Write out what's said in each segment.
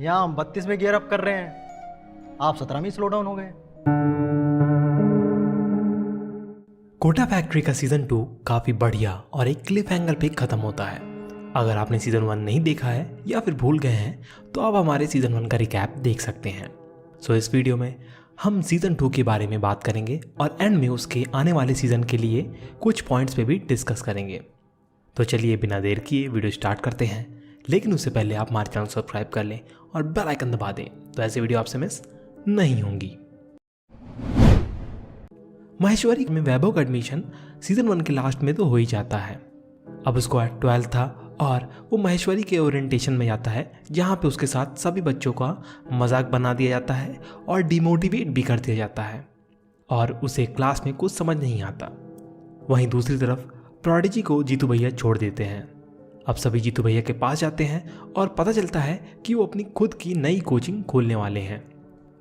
यहाँ हम 32 में गियर अप कर रहे हैं, आप 17 में स्लो डाउन हो गए। कोटा फैक्ट्री का सीजन 2 काफी बढ़िया और एक क्लिफ एंगल पे खत्म होता है। अगर आपने सीजन 1 नहीं देखा है या फिर भूल गए हैं तो आप हमारे सीजन 1 का रिकैप देख सकते हैं। सो इस वीडियो में हम सीजन 2 के बारे में बात करेंगे और एंड में उसके आने वाले सीजन के लिए कुछ पॉइंट्स पे भी डिस्कस करेंगे। तो चलिए बिना देर किए वीडियो स्टार्ट करते हैं, लेकिन उससे पहले आप हमारे चैनल सब्सक्राइब कर लें और बेल आइकन दबा दें तो ऐसे वीडियो आपसे मिस नहीं होंगी। महेश्वरी में वैभव का एडमिशन सीजन 1 के लास्ट में तो हो ही जाता है। अब उसको 12 था और वो महेश्वरी के ओरिएंटेशन में जाता है, जहाँ पे उसके साथ सभी बच्चों का मजाक बना दिया जाता है और डिमोटिवेट भी कर दिया जाता है और उसे क्लास में कुछ समझ नहीं आता। वहीं दूसरी तरफ प्रोडिजी को जीतू भैया छोड़ देते हैं। अब सभी जीतू भैया के पास जाते हैं और पता चलता है कि वो अपनी खुद की नई कोचिंग खोलने वाले हैं।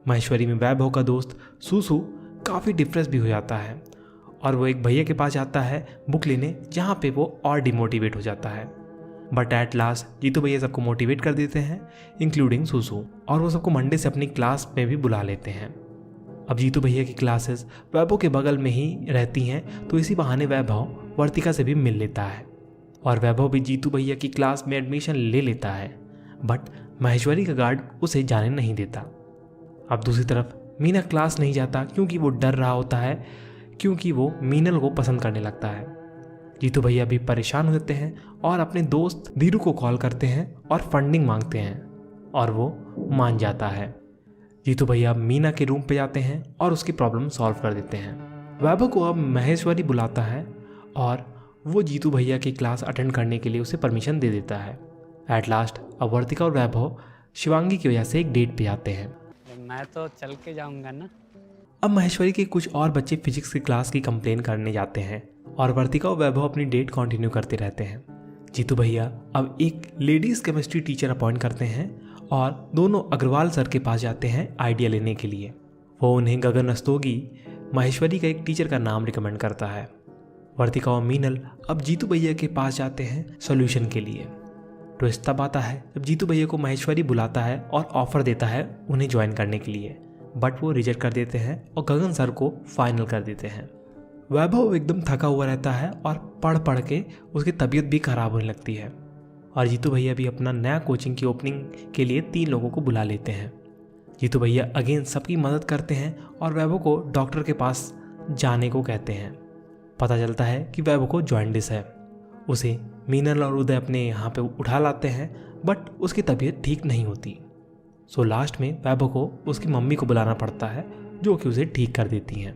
महेश्वरी में वैभव का दोस्त सूसू काफ़ी डिप्रेस भी हो जाता है और वो एक भैया के पास जाता है बुक लेने, जहाँ पे वो और डिमोटिवेट हो जाता है। बट एट लास्ट जीतू भैया सबको मोटिवेट कर देते हैं, इंक्लूडिंग सूसू, और वो सबको मंडे से अपनी क्लास में भी बुला लेते हैं। अब जीतू भैया की क्लासेस वैभव के बगल में ही रहती हैं, तो इसी बहाने वैभव वर्तिका से भी मिल लेता है और वैभव भी जीतू भैया की क्लास में एडमिशन ले लेता है। बट महेश्वरी का गार्ड उसे जाने नहीं देता। अब दूसरी तरफ मीना क्लास नहीं जाता क्योंकि वो डर रहा होता है, क्योंकि वो मीनल को पसंद करने लगता है। जीतू भैया भी परेशान हो जाते हैं और अपने दोस्त धीरू को कॉल करते हैं और फंडिंग मांगते हैं और वो मान जाता है। जीतू भैया मीना के रूम पे जाते हैं और उसकी प्रॉब्लम सॉल्व कर देते हैं। वैभव को अब महेश्वरी बुलाता है और वो जीतू भैया की क्लास अटेंड करने के लिए उसे परमिशन दे देता है। एट लास्ट अब वर्तिका और वैभव शिवांगी की वजह से एक डेट पे जाते हैं। मैं तो चल के जाऊंगा ना। अब महेश्वरी के कुछ और बच्चे फिजिक्स की क्लास की कंप्लेन करने जाते हैं और वर्तिका और वैभव अपनी डेट कंटिन्यू करते रहते हैं। जीतू भैया अब एक लेडीज केमिस्ट्री टीचर अपॉइंट करते हैं और दोनों अग्रवाल सर के पास जाते हैं आइडिया लेने के लिए। वो उन्हें गगन रस्तोगी, महेश्वरी का एक टीचर का नाम रिकमेंड करता है। वर्तिका और मीनल अब जीतू भैया के पास जाते हैं सॉल्यूशन के लिए। ट्विस्ट तब आता है जब जीतू भैया को महेश्वरी बुलाता है और ऑफर देता है उन्हें ज्वाइन करने के लिए, बट वो रिजेक्ट कर देते हैं और गगन सर को फाइनल कर देते हैं। वैभव एकदम थका हुआ रहता है और पढ़ पढ़ के उसकी तबीयत भी खराब होने लगती है और जीतू भैया भी अपना नया कोचिंग की ओपनिंग के लिए 3 लोगों को बुला लेते हैं। जीतू भैया अगेन सबकी मदद करते हैं और वैभव को डॉक्टर के पास जाने को कहते हैं। पता चलता है कि वैभव को जॉन्डिस है। उसे मीनल और उदय अपने यहाँ पे उठा लाते हैं, बट उसकी तबीयत ठीक नहीं होती। सो लास्ट में वैभव को उसकी मम्मी को बुलाना पड़ता है, जो कि उसे ठीक कर देती हैं।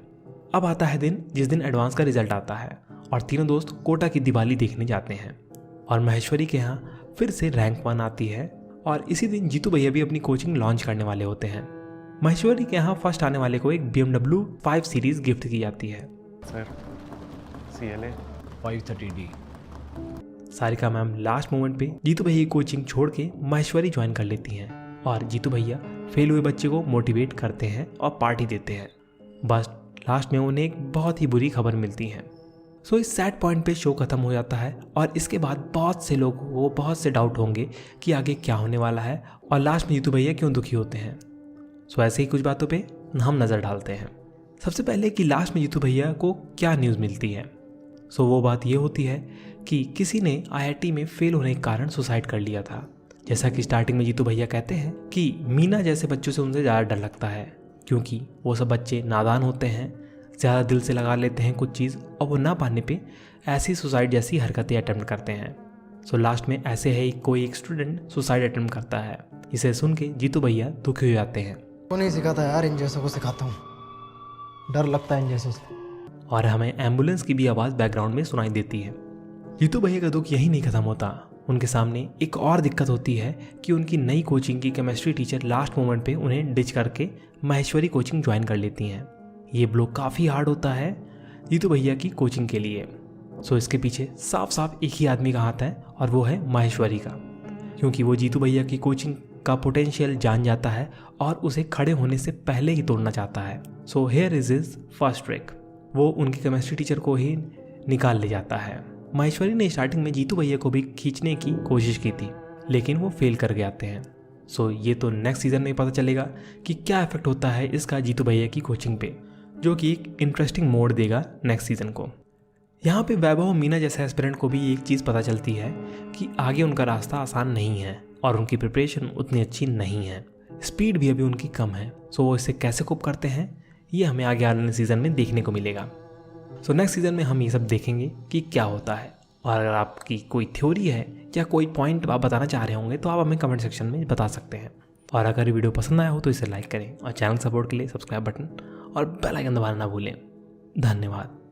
अब आता है दिन जिस दिन एडवांस का रिजल्ट आता है और तीनों दोस्त कोटा की दिवाली देखने जाते हैं और महेश्वरी के यहाँ फिर से रैंक 1 आती है और इसी दिन जीतू भैया भी अपनी कोचिंग लॉन्च करने वाले होते हैं। महेश्वरी के यहाँ फर्स्ट आने वाले को एक BMW 5 सीरीज गिफ्ट की जाती है। Sir CLA 530D। Sarika ma'am last moment पे जीतू भैया की कोचिंग छोड़ के महेश्वरी ज्वाइन कर लेती हैं और जीतू भैया फेल हुए बच्चे को मोटिवेट करते हैं और पार्टी देते हैं। बस लास्ट में उन्हें एक बहुत ही बुरी खबर मिलती है। सो इस सैड पॉइंट पे शो खत्म हो जाता है और इसके बाद बहुत से लोगों को बहुत से डाउट होंगे कि आगे क्या होने वाला है और लास्ट में जीतू भैया क्यों दुखी होते हैं। सो ऐसे ही कुछ बातों पे हम नज़र डालते हैं। सबसे पहले कि लास्ट में जीतू भैया को क्या न्यूज़ मिलती है। सो वो बात ये होती है कि किसी ने IIT में फेल होने के कारण सुसाइड कर लिया था। जैसा कि स्टार्टिंग में जीतू भैया कहते हैं कि मीना जैसे बच्चों से उनसे ज़्यादा डर लगता है, क्योंकि वो सब बच्चे नादान होते हैं, ज़्यादा दिल से लगा लेते हैं कुछ चीज़ और वो ना पाने पे ऐसी सुसाइड जैसी हरकतें अटेम्प्ट करते हैं। सो लास्ट में ऐसे है कोई एक स्टूडेंट सुसाइड अटेम्प्ट करता है। इसे सुन के जीतू भैया दुखी हो जाते हैं। तो नहीं सिखाता यार, इन जैसों को सिखाता हूँ, डर लगता है इन जैसों से। और हमें एम्बुलेंस की भी आवाज़ बैकग्राउंड में सुनाई देती है। जीतू भैया का दुख यही नहीं खत्म होता। उनके सामने एक और दिक्कत होती है कि उनकी नई कोचिंग की केमिस्ट्री टीचर लास्ट मोमेंट पे उन्हें डिच करके महेश्वरी कोचिंग ज्वाइन कर लेती हैं। ये ब्लो काफ़ी हार्ड होता है जीतू भैया की कोचिंग के लिए। सो इसके पीछे साफ साफ एक ही आदमी का हाथ है और वो है महेश्वरी का, क्योंकि वो जीतू भैया की कोचिंग का पोटेंशियल जान जाता है और उसे खड़े होने से पहले ही तोड़ना चाहता है। So here is his first trick. वो उनकी केमिस्ट्री टीचर को ही निकाल ले जाता है। महेश्वरी ने स्टार्टिंग में जीतू भैया को भी खींचने की कोशिश की थी, लेकिन वो फेल कर गए आते हैं। सो ये तो नेक्स्ट सीज़न में पता चलेगा कि क्या इफेक्ट होता है इसका जीतू भैया की कोचिंग पे, जो कि एक इंटरेस्टिंग मोड़ देगा नेक्स्ट सीज़न को। यहाँ पे वैभव और मीना जैसे एस्पिरेंट को भी एक चीज़ पता चलती है कि आगे उनका रास्ता आसान नहीं है और उनकी प्रिपरेशन उतनी अच्छी नहीं है, स्पीड भी अभी उनकी कम है। सो वो इससे कैसे कोप करते हैं ये हमें आगे आने सीज़न में देखने को मिलेगा। सो नेक्स्ट सीज़न में हम ये सब देखेंगे कि क्या होता है। और अगर आपकी कोई थ्योरी है या कोई पॉइंट आप बताना चाह रहे होंगे तो आप हमें कमेंट सेक्शन में बता सकते हैं। और अगर वीडियो पसंद आया हो तो इसे लाइक करें और चैनल सपोर्ट के लिए सब्सक्राइब बटन और बेल आइकन दबाना ना भूलें। धन्यवाद।